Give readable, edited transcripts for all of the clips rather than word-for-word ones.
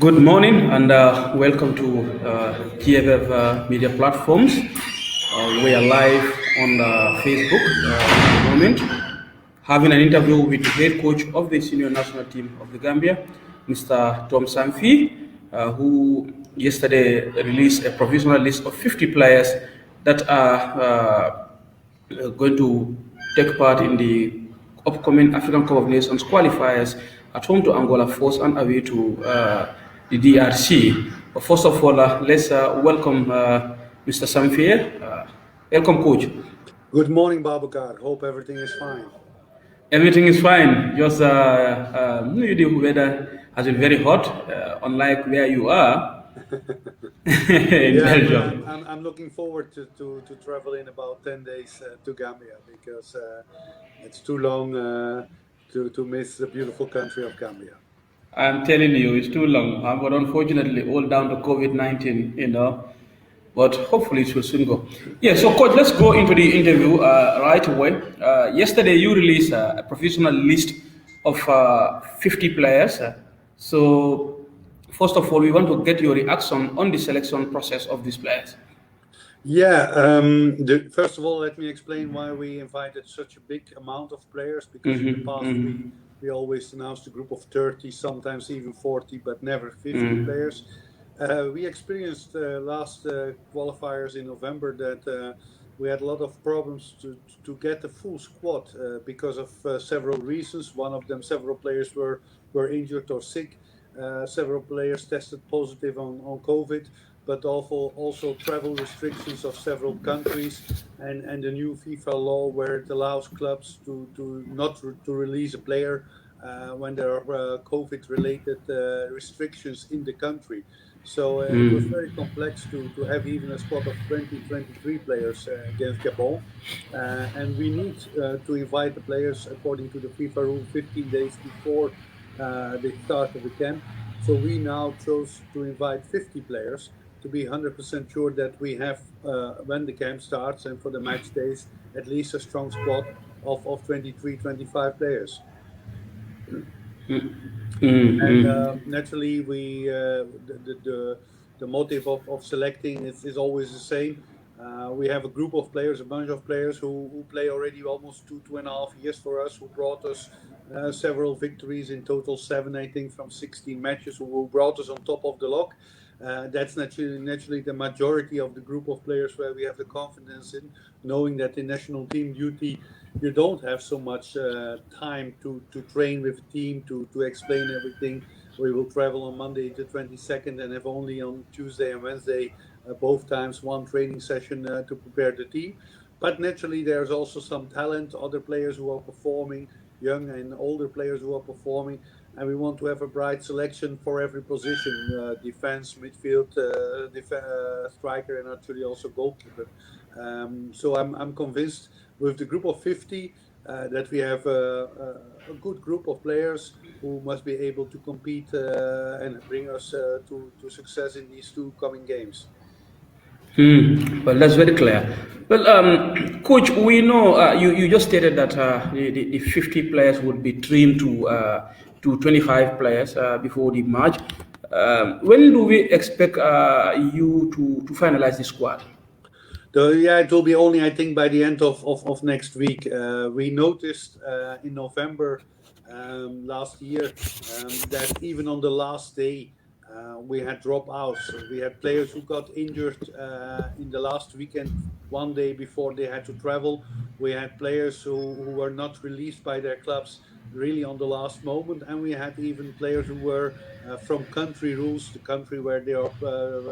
Good morning and welcome to GFF media platforms. We are live on Facebook at the moment, having an interview with the head coach of the senior national team of the Gambia, Mr. Tom Saintfiet, who yesterday released a provisional list of 50 players that are going to take part in the upcoming African Cup of Nations qualifiers at home to Angola first and away to the DRC. But first of all, let's welcome Mr. Saintfiet. Welcome, coach. Good morning, Babakar. Hope everything is fine. Everything is fine. Just the weather has been very hot, unlike where you are in Belgium. I'm looking forward to travel in about 10 days to Gambia because it's too long to miss the beautiful country of Gambia. I'm telling you, it's too long. But unfortunately, all down to COVID-19. But hopefully it will soon go. Yeah, so coach, let's go into the interview right away. Yesterday, you released a professional list of 50 players. So, first of all, we want to get your reaction on the selection process of these players. First of all, let me explain why we invited such a big amount of players, because in the past we always announced a group of 30, sometimes even 40, but never 50 players. We experienced last qualifiers in November that we had a lot of problems to get the full squad because of several reasons. One of them, several players were injured or sick. Several players tested positive on COVID, but also travel restrictions of several countries and the new FIFA law where it allows clubs to not release a player when there are COVID-related restrictions in the country. So it was very complex to have even a squad of 23 players against Gabon. And we need to invite the players according to the FIFA rule 15 days before the start of the camp. So we now chose to invite 50 players to be 100% sure that we have, when the camp starts and for the match days, at least a strong squad of 23, 25 players. And naturally, the motive of selecting is always the same. We have a group of players, a bunch of players who play already almost 2.5 years for us, who brought us several victories, in total 7, I think, from 16 matches, who brought us on top of the log. That's naturally the majority of the group of players where we have the confidence in, knowing that in national team duty you don't have so much time to train with the team, to explain everything. We will travel on Monday the 22nd and have only on Tuesday and Wednesday both times one training session to prepare the team. But naturally there's also some talent, other players who are performing, young and older players who are performing, and we want to have a bright selection for every position, defense, midfield, striker, and actually also goalkeeper. So I'm convinced with the group of 50 that we have a good group of players who must be able to compete and bring us to success in these 2 coming games. Well, that's very clear. Well, coach, we know you just stated that the 50 players would be trimmed to 25 players before the match. When do we expect you to finalize the squad? It will be only, I think, by the end of next week. We noticed in November last year that even on the last day, we had dropouts. We had players who got injured in the last weekend, one day before they had to travel. We had players who were not released by their clubs really on the last moment. And we had even players who were from country rules, the country where they are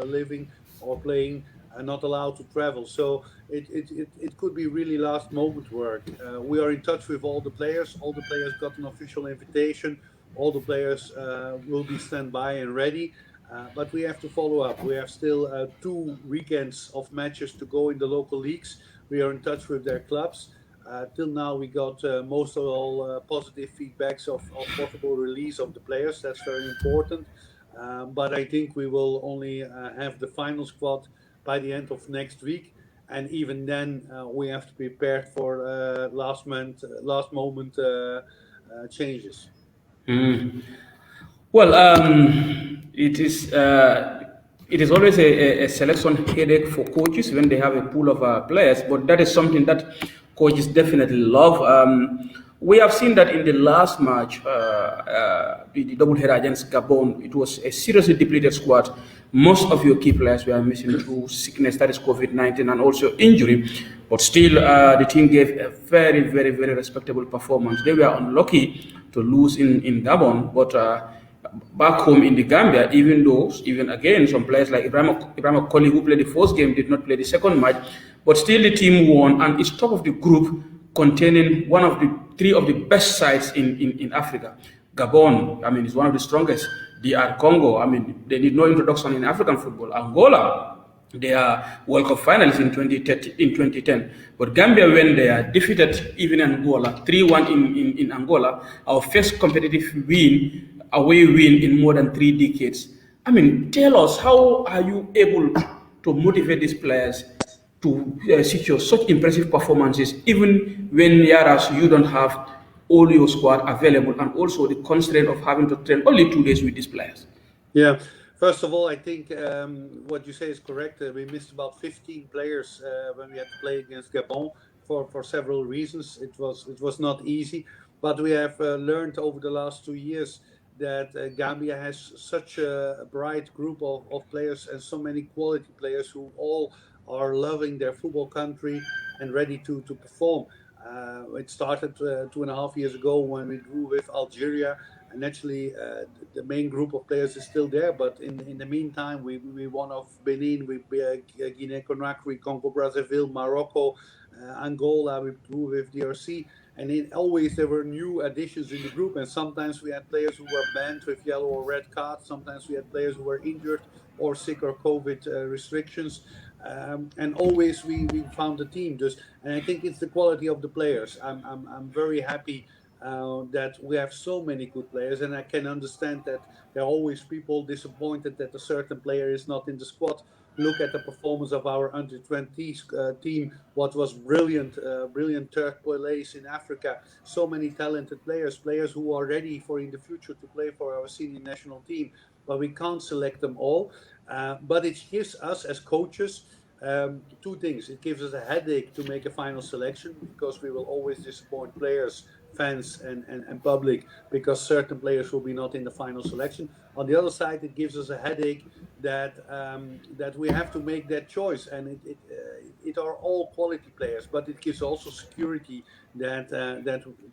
living or playing, not allowed to travel. So it could be really last moment work. We are in touch with all the players. All the players got an official invitation. All the players will be standby and ready, but we have to follow up. We have still 2 weekends of matches to go in the local leagues. We are in touch with their clubs. Till now, we got most of all positive feedbacks of possible release of the players. That's very important. But I think we will only have the final squad by the end of next week. And even then, we have to be prepared for last moment changes. Well, it is always a selection headache for coaches when they have a pool of players, but that is something that coaches definitely love. We have seen that in the last match, the double header against Gabon, it was a seriously depleted squad. Most of your key players were missing through sickness, that is COVID-19, and also injury. But still, the team gave a very, very, very respectable performance. They were unlucky to lose in Gabon, but back home in the Gambia, even again, some players like Ibrahim Koli, who played the first game, did not play the second match, but still the team won and is top of the group containing one of the three of the best sides in Africa. Gabon, I mean, is one of the strongest. DR Congo, I mean, they need no introduction in African football. Angola, they are World Cup finalists in 2010. But Gambia, when they are defeated even in Angola, 3-1 in Angola, our first competitive away win in more than 3 decades. I mean, tell us, how are you able to motivate these players to secure such impressive performances, even when whereas you don't have all your squad available, and also the constraint of having to train only 2 days with these players? Yeah. First of all, I think what you say is correct. We missed about 15 players when we had to play against Gabon for several reasons. It was not easy, but we have learned over the last 2 years that Gambia has such a bright group of players and so many quality players who all are loving their football country and ready to perform. It started 2.5 years ago when we drew with Algeria, and naturally the main group of players is still there. But in the meantime, we won off Benin, we Guinea Conakry, Congo Brazzaville, Morocco, Angola. We drew with DRC, and always there were new additions in the group. And sometimes we had players who were banned with yellow or red cards. Sometimes we had players who were injured or sick or COVID restrictions. And always we found a team. And I think it's the quality of the players. I'm very happy that we have so many good players, and I can understand that there are always people disappointed that a certain player is not in the squad. Look at the performance of our under 20s team. What was brilliant third place in Africa. So many talented players who are ready for in the future to play for our senior national team. But we can't select them all. But it gives us as coaches two things. It gives us a headache to make a final selection, because we will always disappoint players, fans, and public, because certain players will be not in the final selection. On the other side, it gives us a headache that we have to make that choice, and it are all quality players, but it gives also security that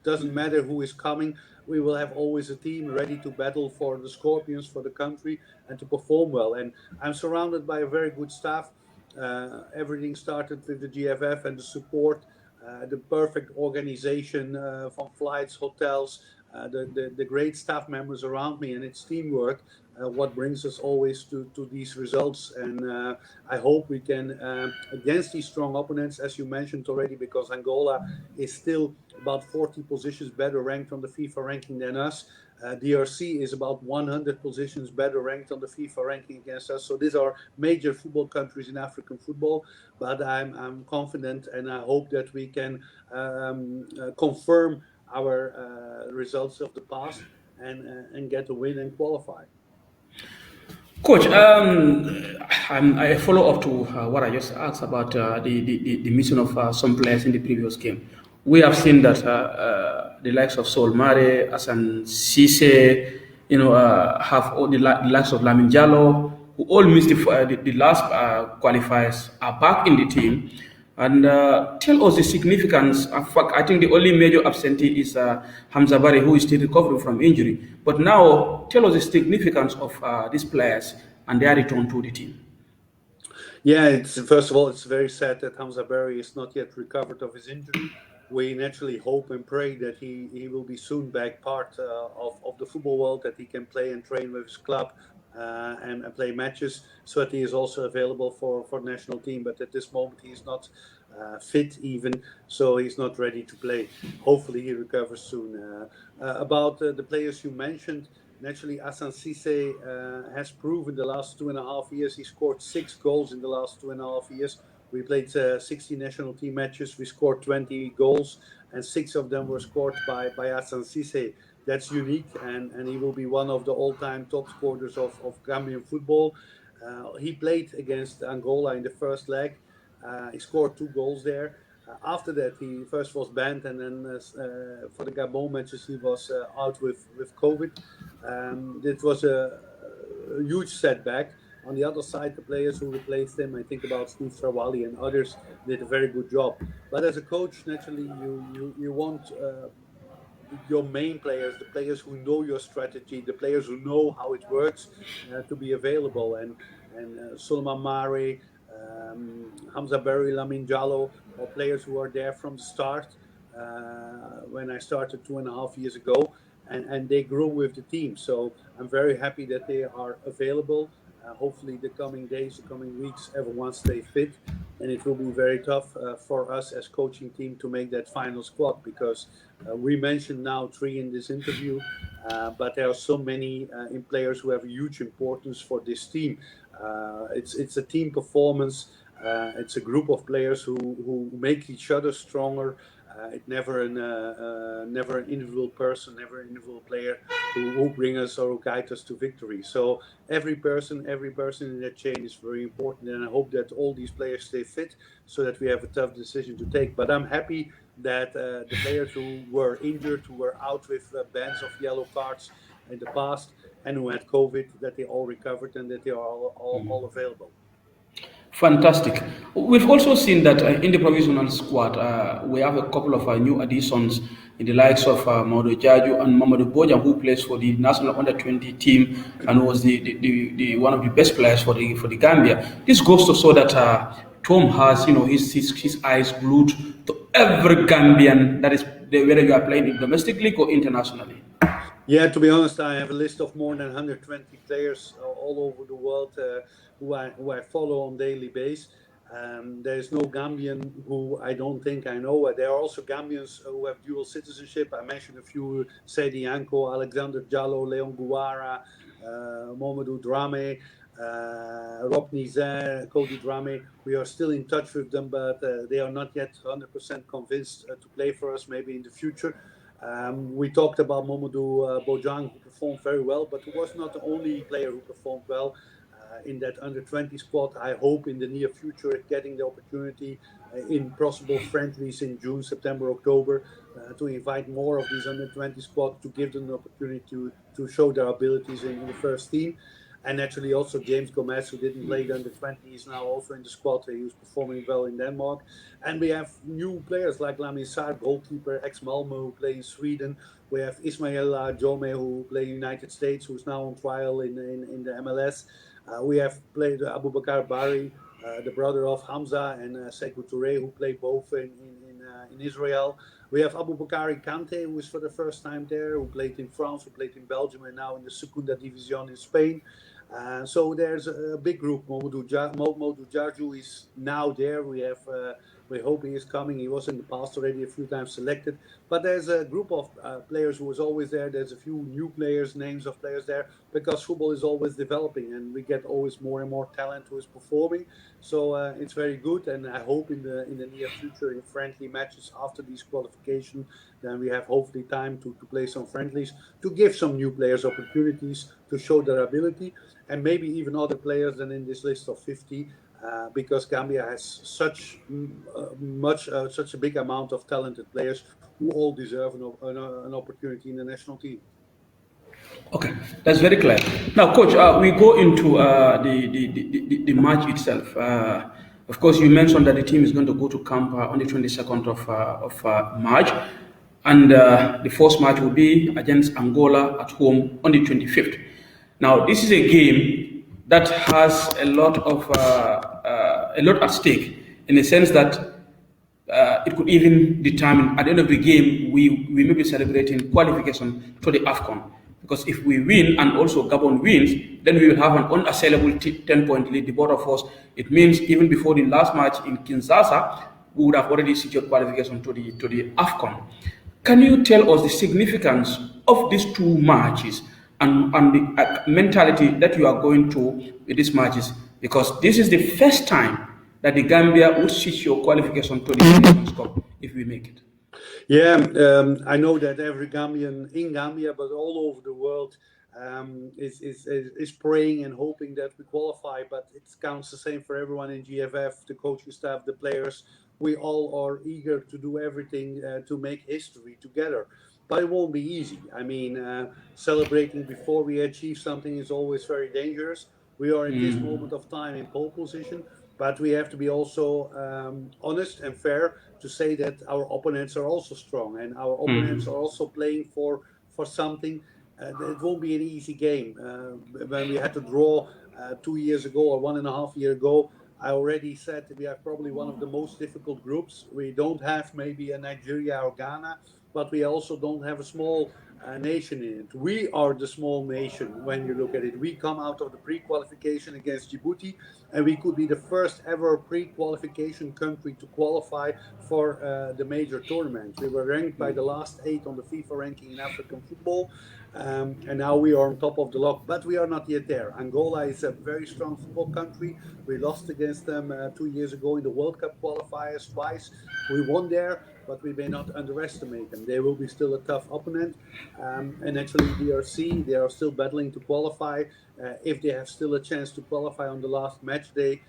doesn't matter who is coming. We will have always a team ready to battle for the Scorpions, for the country, and to perform well. And I'm surrounded by a very good staff. Everything started with the GFF and the support, the perfect organization from flights, hotels, the great staff members around me, and it's teamwork what brings us always to these results. And I hope we can, against these strong opponents, as you mentioned already, because Angola is still about 40 positions better ranked on the FIFA ranking than us. DRC is about 100 positions better ranked on the FIFA ranking against us. So these are major football countries in African football. But I'm confident, and I hope that we can confirm our results of the past and get a win and qualify. Coach, I follow up to what I just asked about the mission of some players in the previous game. We have seen that the likes of Sol Mare, Asan Sise, have all the likes of Lamin Jallo, who all missed the last qualifiers, are back in the team. And tell us the significance. In fact, I think the only major absentee is Hamza Bari, who is still recovering from injury. But now, tell us the significance of these players and their return to the team. Yeah, first of all, it's very sad that Hamza Bari is not yet recovered of his injury. We naturally hope and pray that he will be soon back part of the football world, that he can play and train with his club and play matches, so that he is also available for the national team. But at this moment, he is not fit even, so he's not ready to play. Hopefully, he recovers soon. About the players you mentioned, naturally, Asan Sise has proven the last 2.5 years. He scored 6 goals in the last 2.5 years. We played 60 national team matches. We scored 20 goals, and 6 of them were scored by Asan Sise. that's unique, and he will be one of the all-time top scorers of Gambian football. He played against Angola in the first leg. He scored 2 goals there. After that, he first was banned, and then for the Gabon matches, he was out with COVID. It was a huge setback. On the other side, the players who replaced him, I think about Steve Strawali and others, did a very good job. But as a coach, naturally, you want your main players, the players who know your strategy, the players who know how it works, to be available. And Suleiman Mare, Hamza Berry, Lamin Jallo, are players who are there from the start when I started 2.5 years ago, and they grew with the team. So I'm very happy that they are available. Hopefully, the coming days, the coming weeks, everyone stay fit, and it will be very tough for us as coaching team to make that final squad, because we mentioned now 3 in this interview, but there are so many in players who have huge importance for this team. It's a team performance. It's a group of players who make each other stronger. It's never an individual person, never an individual player who bring us or guide us to victory. So every person in that chain is very important, and I hope that all these players stay fit so that we have a tough decision to take. But I'm happy that the players who were injured, who were out with bans of yellow cards in the past, and who had COVID, that they all recovered and that they are all available. Fantastic. We've also seen that in the provisional squad, we have a couple of new additions in the likes of Mamadou Jaju and Mamadou Bojan, who plays for the national under-20 team and was the one of the best players for the Gambia. This goes to show that Tom has his eyes glued to every Gambian, that is whether you are playing in domestic league or internationally. Yeah, to be honest, I have a list of more than 120 players all over the world who I follow on daily basis. There is no Gambian who I don't think I know. There are also Gambians who have dual citizenship. I mentioned a few: Seydi Yanko, Alexander Jallo, Leon Guara, Mohamedou Dramé, Rob Nizar, Cody Dramé. We are still in touch with them, but they are not yet 100% convinced to play for us, maybe in the future. We talked about Mamadou Bojang, who performed very well, but who was not the only player who performed well in that under-20 squad. I hope in the near future getting the opportunity in possible friendlies in June, September, October to invite more of these under-20 squad, to give them the opportunity to show their abilities in the first team. And naturally also James Gomez, who didn't play the under-20, is now also in the squad. He was performing well in Denmark. And we have new players like Lamin Sarr, goalkeeper, ex-Malmo, who play in Sweden. We have Ismail Jome, who play in the United States, who's now on trial in the MLS. We have played Aboubakar Bari, the brother of Hamza, and Sekou Touré, who play both in Israel. We have Aboubakari Kante, who is for the first time there, who played in France, who played in Belgium, and now in the Segunda Division in Spain. So there's a big group. Mamadou Jaju is now there. We hope he is coming. He was in the past already a few times selected. But there's a group of players who was always there. There's a few new players, names of players there, because football is always developing, and we get always more and more talent who is performing. So it's very good, and I hope in the near future, in friendly matches after these qualifications, then we have hopefully time to play some friendlies, to give some new players opportunities to show their ability, and maybe even other players than in this list of 50. Because Gambia has such a big amount of talented players who all deserve an opportunity in the national team. Okay, that's very clear. Now, Coach, we go into the match itself. Of course, you mentioned that the team is going to go to camp on the 22nd of March, and the first match will be against Angola at home on the 25th. Now, this is a game that has a lot at stake, in the sense that it could even determine at the end of the game we may be celebrating qualification to the AFCON. Because if we win and also Gabon wins, then we will have an unassailable 10-point lead, the both of us. It means even before the last match in Kinshasa, we would have already secured qualification to the AFCON. Can you tell us the significance of these two matches and the mentality that you are going to with these matches? Because this is the first time that the Gambia would secure qualification to the Scorpions Cup if we make it. Yeah, I know that every Gambian in Gambia, but all over the world, is praying and hoping that we qualify. But it counts the same for everyone in GFF, the coaching staff, the players. We all are eager to do everything to make history together. But it won't be easy. I mean, celebrating before we achieve something is always very dangerous. We are at this moment of time in pole position, but we have to be also honest and fair to say that our opponents are also strong and our opponents are also playing for something. It won't be an easy game. When we had to draw 2 years ago or 1.5 years ago, I already said we have probably one of the most difficult groups. We don't have maybe a Nigeria or Ghana, but we also don't have a small nation in it. We are the small nation when you look at it. We come out of the pre-qualification against Djibouti, and we could be the first ever pre-qualification country to qualify for the major tournament. We were ranked by the last 8 on the FIFA ranking in African football, and now we are on top of the log, but we are not yet there. Angola is a very strong football country. We lost against them 2 years ago in the World Cup qualifiers twice. We won there, but we may not underestimate them. They will be still a tough opponent. And actually, DRC, they are still battling to qualify. If they have still a chance to qualify on the last match day,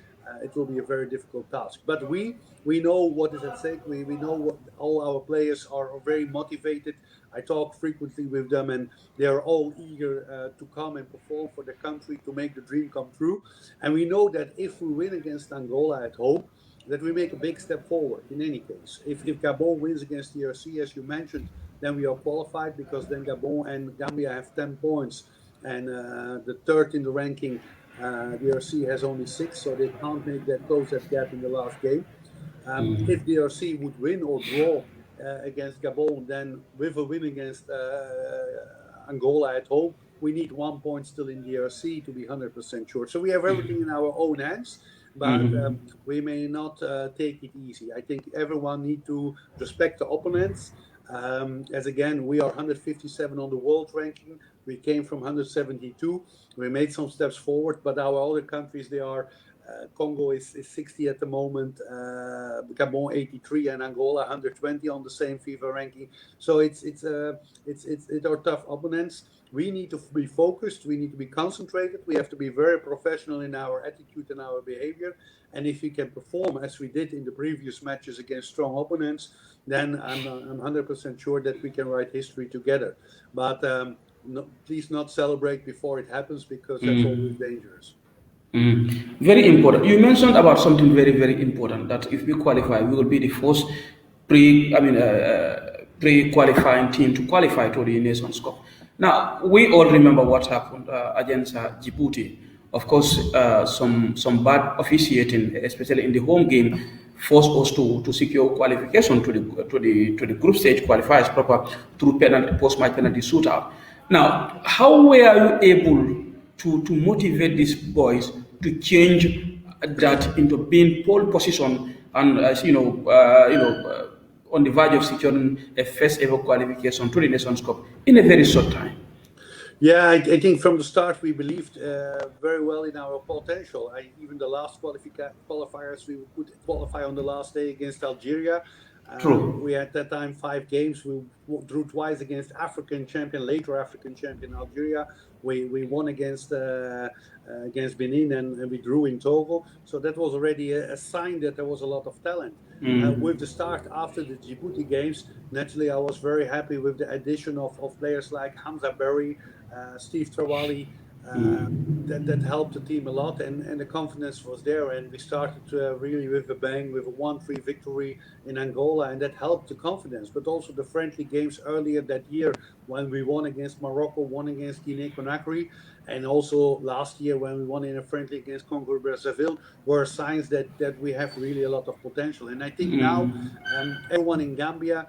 it will be a very difficult task. But we know what is at stake. We know what all our players are very motivated. I talk frequently with them, and they are all eager to come and perform for their country to make the dream come true. And we know that if we win against Angola at home, that we make a big step forward in any case. If Gabon wins against DRC, as you mentioned, then we are qualified because then Gabon and Gambia have 10 points. And the third in the ranking, DRC, has only 6, so they can't make that close that gap in the last game. If DRC would win or draw against Gabon, then with a win against Angola at home, we need 1 point still in DRC to be 100% sure. So we have everything in our own hands, but we may not take it easy. I think everyone need to respect the opponents. As again, we are 157 on the world ranking. We came from 172. We made some steps forward, but our other countries, they are Congo is 60 at the moment, Gabon 83, and Angola 120 on the same FIFA ranking. So it are tough opponents. We need to be focused. We need to be concentrated. We have to be very professional in our attitude and our behavior. And if we can perform as we did in the previous matches against strong opponents, then I'm 100% sure that we can write history together. But no, please not celebrate before it happens, because that's always dangerous. Very important. You mentioned about something very, very important, that if we qualify, we will be the first pre-qualifying team to qualify to the Nations Cup. Now, we all remember what happened against Djibouti. Of course, some bad officiating, especially in the home game, forced us to secure qualification to the group stage qualifiers proper through penalty post-match penalty shootout. Now, how were you able to motivate these boys to change that into being pole position and on the verge of securing a first ever qualification to the Nations Cup in a very short time? Yeah, I think from the start we believed very well in our potential. Even the last qualifiers, we could qualify on the last day against Algeria. True. We had that time 5 games. We drew twice against later African champion Algeria. We won against Benin, and we drew in Togo. So that was already a sign that there was a lot of talent. With the start after the Djibouti games, naturally I was very happy with the addition of players like Hamza Berry, Steve Trawali. That helped the team a lot, and the confidence was there, and we started really with a bang, with a 1-3 victory in Angola, and that helped the confidence. But also the friendly games earlier that year, when we won against Morocco, won against Guinea-Conakry, and also last year when we won in a friendly against Congo-Brazzaville, were signs that we have really a lot of potential. And I think now everyone in Gambia,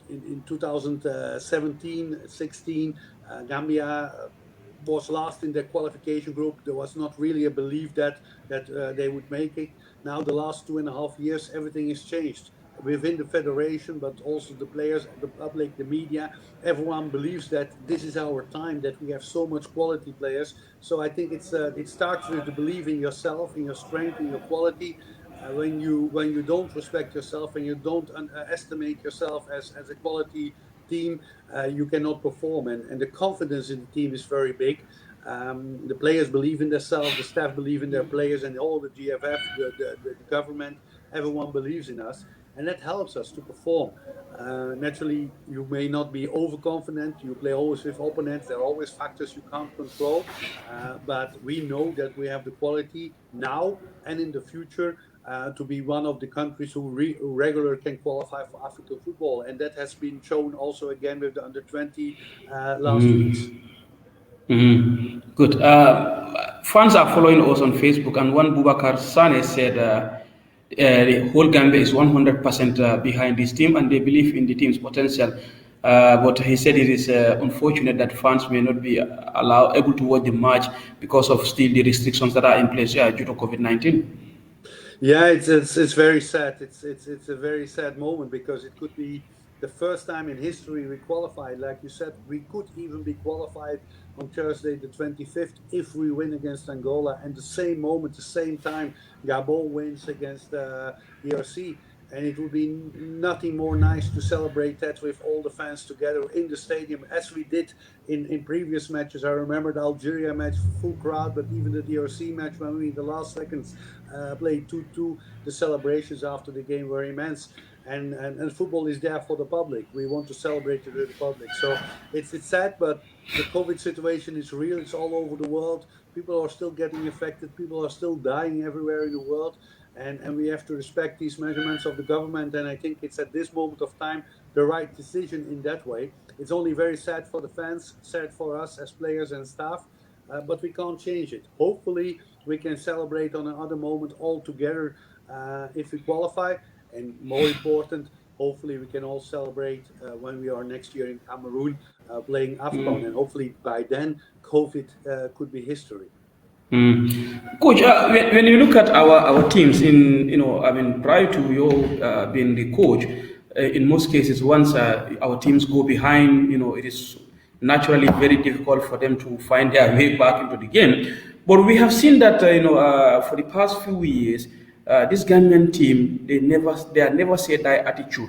in 2017-16, Gambia was last in the qualification group. There was not really a belief that they would make it. Now, the last 2.5 years, everything has changed within the federation, but also the players, the public, the media. Everyone believes that this is our time, that we have so much quality players. So I think it starts with the belief in yourself, in your strength, in your quality. When you don't respect yourself and you don't estimate yourself as a quality team, you cannot perform. And the confidence in the team is very big. The players believe in themselves, the staff believe in their players, and all the GFF, the government, everyone believes in us, and that helps us to perform. Naturally, you may not be overconfident. You play always with opponents. There are always factors you can't control, but we know that we have the quality now and in the future to be one of the countries who regularly can qualify for African football, and that has been shown also again with the under 20 last weeks. Good. Fans are following us on Facebook, and one Bubakar Sane said the whole Gambia is 100% behind this team, and they believe in the team's potential. But he said it is unfortunate that fans may not be able to watch the match because of still the restrictions that are in place due to COVID-19. Yeah, it's very sad. It's a very sad moment because it could be the first time in history we qualified. Like you said, we could even be qualified on Thursday the 25th if we win against Angola, and the same moment, the same time, Gabon wins against DRC. And it would be nothing more nice to celebrate that with all the fans together in the stadium, as we did in previous matches. I remember the Algeria match, full crowd, but even the DRC match when we in the last seconds played 2-2. The celebrations after the game were immense. And football is there for the public. We want to celebrate it with the public. So it's sad, but the COVID situation is real. It's all over the world. People are still getting infected. People are still dying everywhere in the world. And we have to respect these measurements of the government. And I think it's at this moment of time the right decision in that way. It's only very sad for the fans, sad for us as players and staff, but we can't change it. Hopefully, we can celebrate on another moment all together if we qualify. And more important, hopefully we can all celebrate when we are next year in Cameroon playing AFCON. And hopefully by then, COVID could be history. Coach, when you look at our teams prior to you being the coach, in most cases, once our teams go behind, it is naturally very difficult for them to find their way back into the game. But we have seen that, for the past few years, this Gambian team, they are never say die attitude.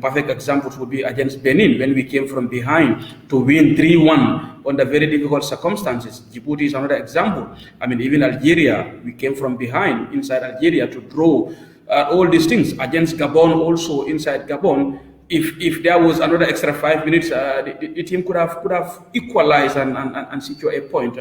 Perfect examples would be against Benin when we came from behind to win 3-1 under very difficult circumstances. Djibouti is another example. Even Algeria, we came from behind inside Algeria to draw. All these things against Gabon, also inside Gabon. If there was another extra 5 minutes, the team could have equalized and secure a point.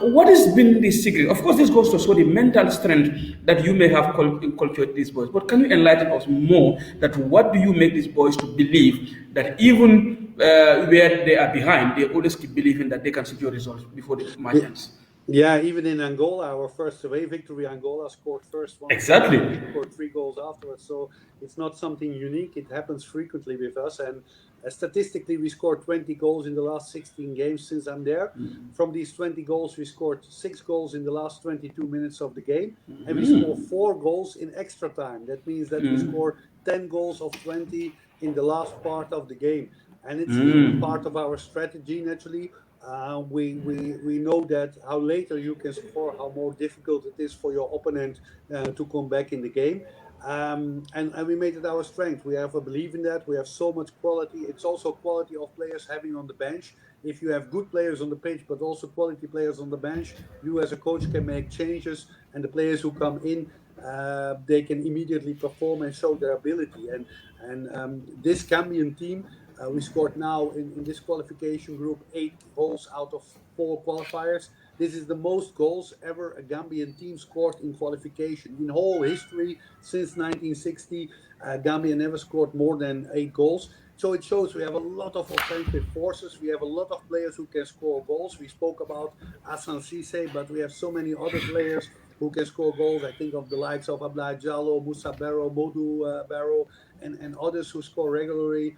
What has been the secret? Of course, this goes to show the mental strength that you may have inculcated these boys. But can you enlighten us more that what do you make these boys to believe that even where they are behind, they always keep believing that they can secure results before the match ends? Yeah, even in Angola, our first away victory, Angola scored first one. Exactly. We scored 3 goals afterwards. So it's not something unique. It happens frequently with us. And statistically, we scored 20 goals in the last 16 games since I'm there. From these 20 goals, we scored 6 goals in the last 22 minutes of the game. And we scored 4 goals in extra time. That means that we score 10 goals of 20 in the last part of the game. And it's even part of our strategy, naturally. We know that how later you can score, how more difficult it is for your opponent to come back in the game. And we made it our strength. We have a belief in that. We have so much quality. It's also quality of players having on the bench. If you have good players on the pitch, but also quality players on the bench, you as a coach can make changes, and the players who come in, they can immediately perform and show their ability. And this Gambian team, we scored now in this qualification group 8 goals out of 4 qualifiers. This is the most goals ever a Gambian team scored in qualification. In whole history, since 1960, Gambia never scored more than 8 goals. So it shows we have a lot of offensive forces. We have a lot of players who can score goals. We spoke about Asan Cisse, but we have so many other players who can score goals. I think of the likes of Abdullah Jallo, Musa Barrow, Modu Barrow, and others who score regularly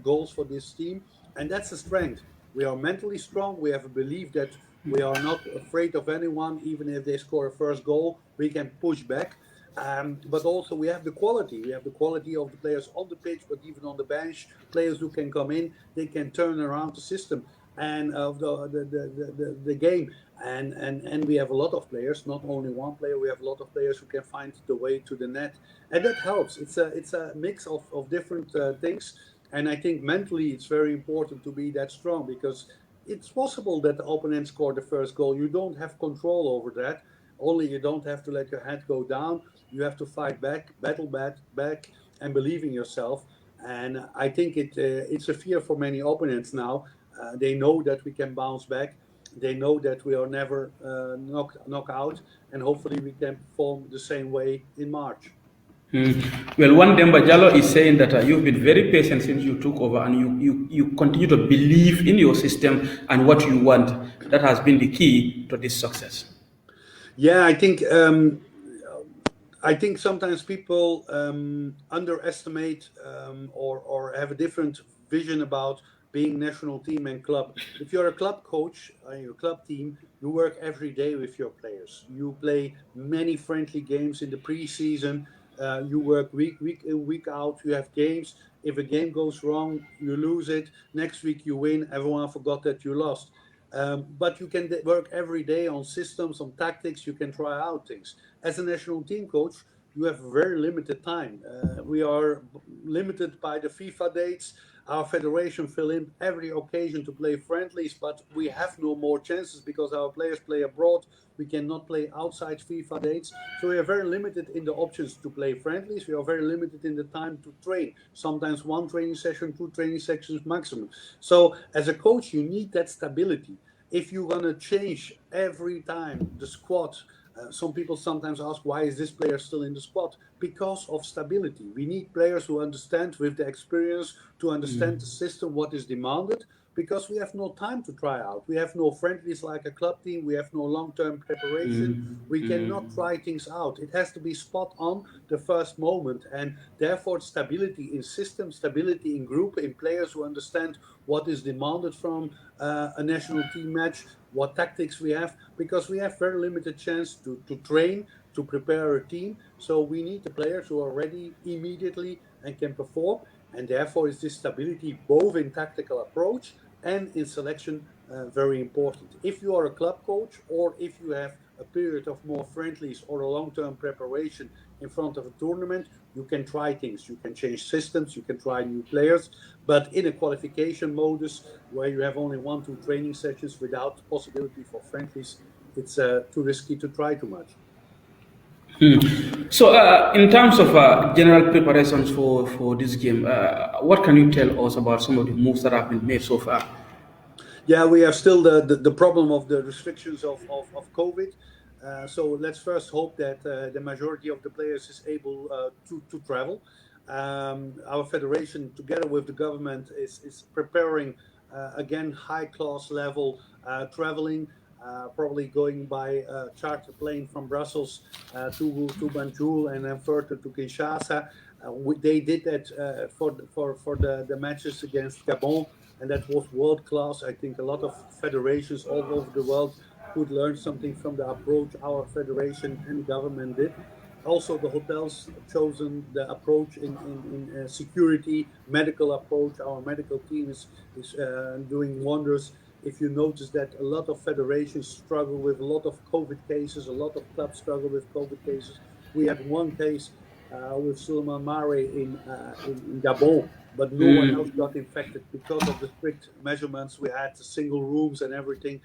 goals for this team. And that's a strength. We are mentally strong. We have a belief that we are not afraid of anyone. Even if they score a first goal, we can push back. But also we have the quality. We have the quality of the players on the pitch, but even on the bench, players who can come in, they can turn around the system. and of the game. And we have a lot of players, not only one player. We have a lot of players who can find the way to the net, and that helps. It's a mix of different things, and I think mentally it's very important to be that strong, because it's possible that the opponent scored the first goal. You don't have control over that. Only you don't have to let your head go down. You have to fight back, battle back, and believe in yourself. And I think it's a fear for many opponents now. They know that we can bounce back. They know that we are never knock out, and hopefully we can perform the same way in March. Well, one Demba Jallo is saying that you've been very patient since you took over, and you continue to believe in your system and what you want. That has been the key to this success. Yeah, I think sometimes people underestimate or have a different vision about being national team and club. If you're a club coach and your club team, you work every day with your players. You play many friendly games in the preseason. You work week in, week out. You have games. If a game goes wrong, you lose it. Next week you win. Everyone forgot that you lost. But you can work every day on systems, on tactics. You can try out things. As a national team coach, you have very limited time. We are limited by the FIFA dates. Our federation fill in every occasion to play friendlies, but we have no more chances because our players play abroad. We cannot play outside FIFA dates. So we are very limited in the options to play friendlies. We are very limited in the time to train. Sometimes one training session, two training sessions maximum. So as a coach, you need that stability. If you're going to change every time the squad, some people sometimes ask, why is this player still in the squad? Because of stability. We need players who understand with the experience to understand the system, what is demanded, because we have no time to try out. We have no friendlies like a club team. We have no long-term preparation. We cannot try things out. It has to be spot on the first moment. And therefore, stability in system, stability in group, in players who understand what is demanded from a national team match, what tactics we have, because we have very limited chance to train, to prepare a team. So we need the players who are ready immediately and can perform. And therefore, is this stability both in tactical approach and in selection very important. If you are a club coach, or if you have a period of more friendlies or a long-term preparation in front of a tournament, you can try things. You can change systems, you can try new players. But in a qualification modus where you have only 1-2 training sessions without possibility for friendlies, it's too risky to try too much. So, in terms of general preparations for this game, what can you tell us about some of the moves that have been made so far? Yeah, we have still the problem of the restrictions of COVID. So let's first hope that the majority of the players is able to travel. Our federation, together with the government, is preparing again high class level traveling. Probably going by charter plane from Brussels to Banjul and then further to Kinshasa. They did that for the matches against Gabon, and that was world class. I think a lot of federations all over the world could learn something from the approach our federation and government did. Also, the hotels chosen the approach in security, medical approach. Our medical team is doing wonders. If you notice that a lot of federations struggle with a lot of COVID cases, a lot of clubs struggle with COVID cases. We had one case with Suleiman Mare in Gabon, but no one else got infected because of the strict measurements. We had single rooms and everything.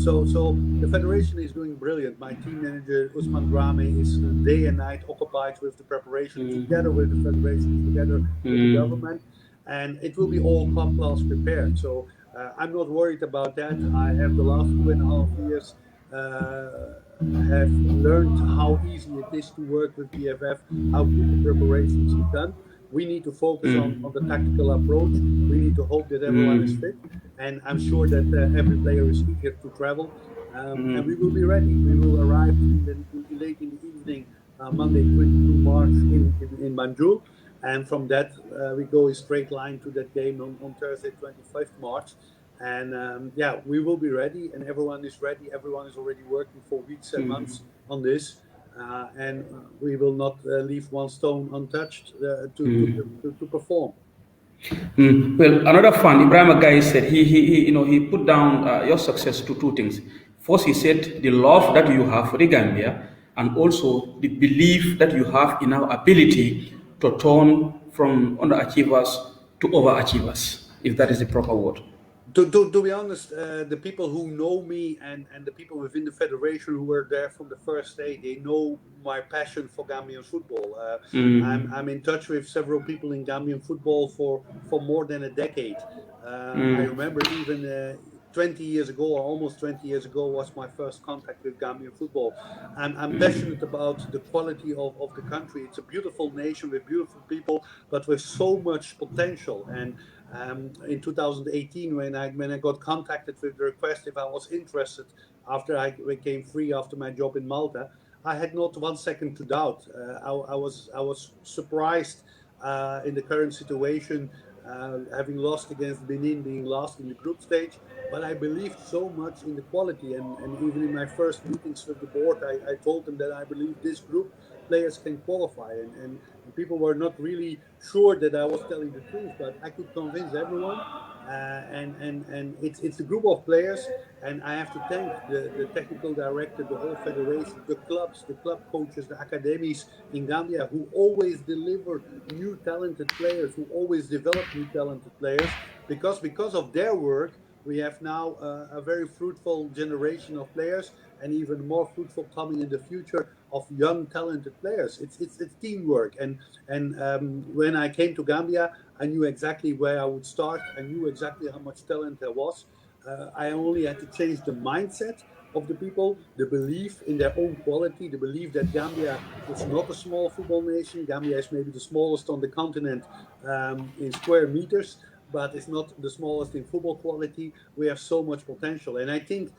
So the federation is doing brilliant. My team manager Usman Drame is day and night occupied with the preparation, together with the federation, together with the government, and it will be all top class prepared. So I'm not worried about that. I have the last 2.5 years have learned how easy it is to work with BFF, how good the preparations is done. We need to focus on the tactical approach. We need to hope that everyone is fit. And I'm sure that every player is eager to travel. And we will be ready. We will arrive late in the evening, Monday, 22 March in Banjul. And from that, we go a straight line to that game on Thursday, 25th March. And yeah, we will be ready, and everyone is ready. Everyone is already working for weeks and months on this. And we will not leave one stone untouched to perform. Well, another fan, Ibrahim Guy said he put down your success to two things. First, he said the love that you have for the Gambia, and also the belief that you have in our ability to turn from underachievers to overachievers, if that is the proper word. To be honest, the people who know me and the people within the federation who were there from the first day, they know my passion for Gambian football. I'm in touch with several people in Gambian football for more than a decade. I remember even 20 years ago, or almost 20 years ago, was my first contact with Gambian football. I'm passionate about the quality of the country. It's a beautiful nation with beautiful people, but with so much potential. And in 2018, when I got contacted with the request if I was interested after I became free after my job in Malta, I had not 1 second to doubt. I was surprised in the current situation, having lost against Benin, being last in the group stage. But I believed so much in the quality, and even in my first meetings with the board, I told them that I believe this group players can qualify, and people were not really sure that I was telling the truth, but I could convince everyone. And it's a group of players, and I have to thank the technical director, the whole federation, the clubs, the club coaches, the academies in Gambia, who always deliver new talented players, who always develop new talented players, because of their work we have now a very fruitful generation of players, and even more fruitful coming in the future of young talented players. It's teamwork, and when I came to Gambia, I knew exactly where I would start. I knew exactly how much talent there was. I only had to change the mindset of the people, the belief in their own quality, the belief that Gambia is not a small football nation. Gambia is maybe the smallest on the continent in square meters, but it's not the smallest in football quality. We have so much potential, and I think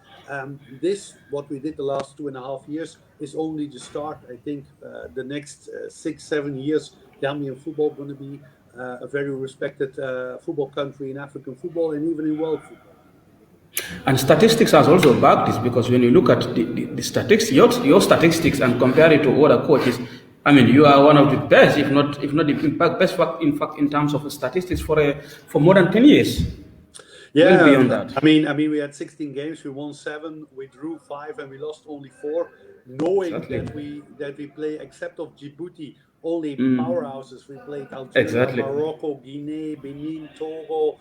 what we did the last 2.5 years, is only the start. I think the next 6, 7 years, Gambian football going to be a very respected football country in African football and even in world football. And statistics has also backed this because when you look at the statistics, your statistics and compare it to other coaches, I mean, you are one of the best, if not the best, in fact, in terms of statistics for more than 10 years. Well Yeah, beyond that. I mean, we had 16 games. We won 7, we drew 5, and we lost only 4. Knowing Exactly. that we play, except of Djibouti, only powerhouses. We played Algeria, Exactly. Morocco, Guinea, Benin, Togo,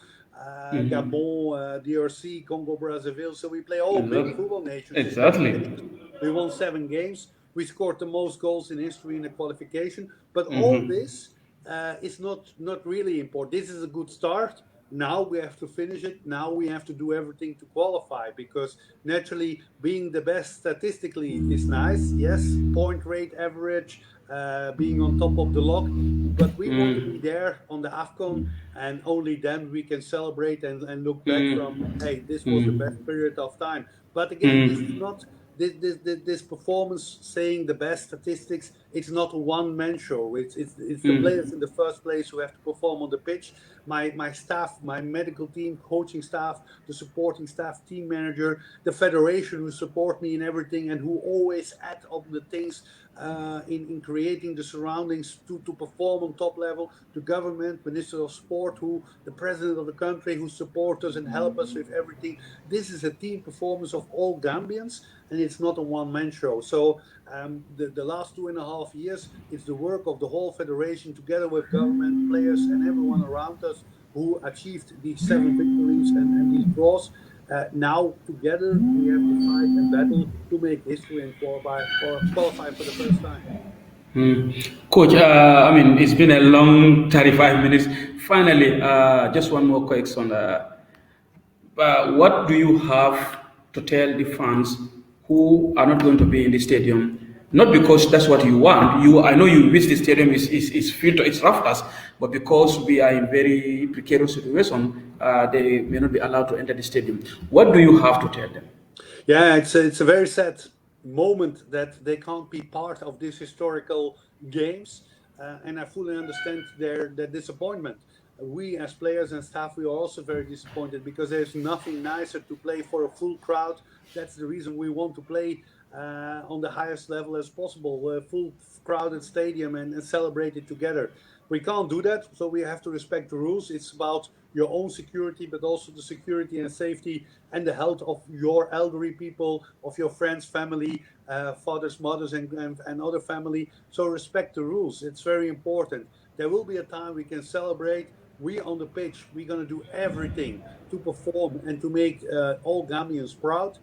Gabon, DRC, Congo, Brazzaville. So we play all big Exactly. football nations in 7 Exactly. games. We won 7 games. We scored the most goals in history in the qualification. But all this is not really important. This is a good start. Now we have to finish it. Now we have to do everything to qualify, because naturally being the best statistically is nice. Yes, point rate average, being on top of the log. But we want to be there on the AFCON, and only then we can celebrate and look back from, hey, this was the best period of time. But again, this is not this performance saying the best statistics. It's not a one-man show. It's the players in the first place who have to perform on the pitch. My staff, my medical team, coaching staff, the supporting staff, team manager, the federation who support me in everything and who always add on the things in creating the surroundings to perform on top level. The government, Minister of Sport, who the president of the country, who support us and help us with everything. This is a team performance of all Gambians, and it's not a one-man show. So the last 2.5 years, it's the work of the whole federation together with government, players, and everyone around us who achieved these 7 victories and these draws. Now together we have to fight and battle to make history and qualify for the first time. Coach, I mean, it's been a long 35 minutes. Finally, just one more question. What do you have to tell the fans who are not going to be in the stadium? Not because that's what you want. I know you wish the stadium is filled to its rafters, but because we are in very precarious situation, they may not be allowed to enter the stadium. What do you have to tell them? Yeah, it's a very sad moment that they can't be part of these historical games, and I fully understand their disappointment. We as players and staff, we are also very disappointed, because there's nothing nicer to play for a full crowd. That's the reason we want to play on the highest level as possible, a full crowded stadium, and celebrate it together. We can't do that, so we have to respect the rules. It's about your own security, but also the security and safety and the health of your elderly people, of your friends, family, fathers, mothers, and other family. So respect the rules. It's very important. There will be a time we can celebrate. We on the pitch, we're going to do everything to perform and to make all Gambians proud.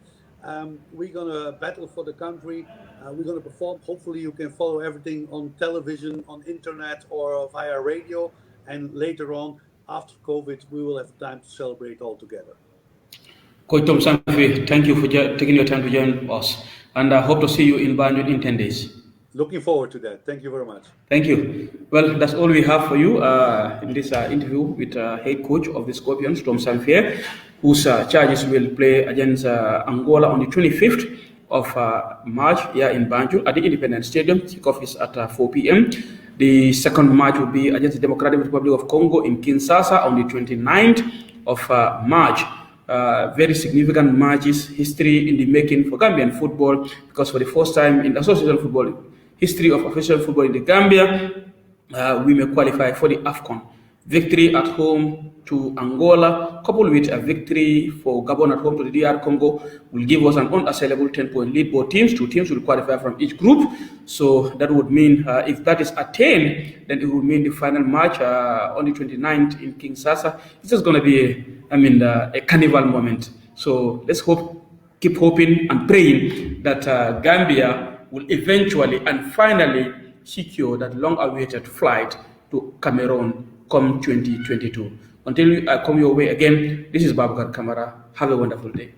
We're going to battle for the country. We're going to perform. Hopefully, you can follow everything on television, on internet, or via radio. And later on, after COVID, we will have time to celebrate all together. Coach Tom Saintfiet, thank you for taking your time to join us. And I hope to see you in Banjul in 10 days. Looking forward to that. Thank you very much. Thank you. Well, that's all we have for you in this interview with head coach of the Scorpions, Tom Saintfiet, whose charges will play against Angola on the 25th of March here in Banjul at the Independence Stadium. Kickoff is at 4 p.m. The second match will be against the Democratic Republic of Congo in Kinshasa on the 29th of March. Very significant matches, history in the making for Gambian football, because for the first time in association football history of official football in the Gambia, we may qualify for the AFCON. Victory at home to Angola, coupled with a victory for Gabon at home to the DR Congo, will give us an unassailable 10-point lead. Both teams, 2 teams will qualify from each group. So that would mean, if that is attained, then it would mean the final match on the 29th in Kinshasa. It's just going to be a carnival moment. So let's keep hoping and praying that Gambia will eventually and finally secure that long-awaited flight to Cameroon come 2022. Until I come your way again, this is Babakar Kamara. Have a wonderful day.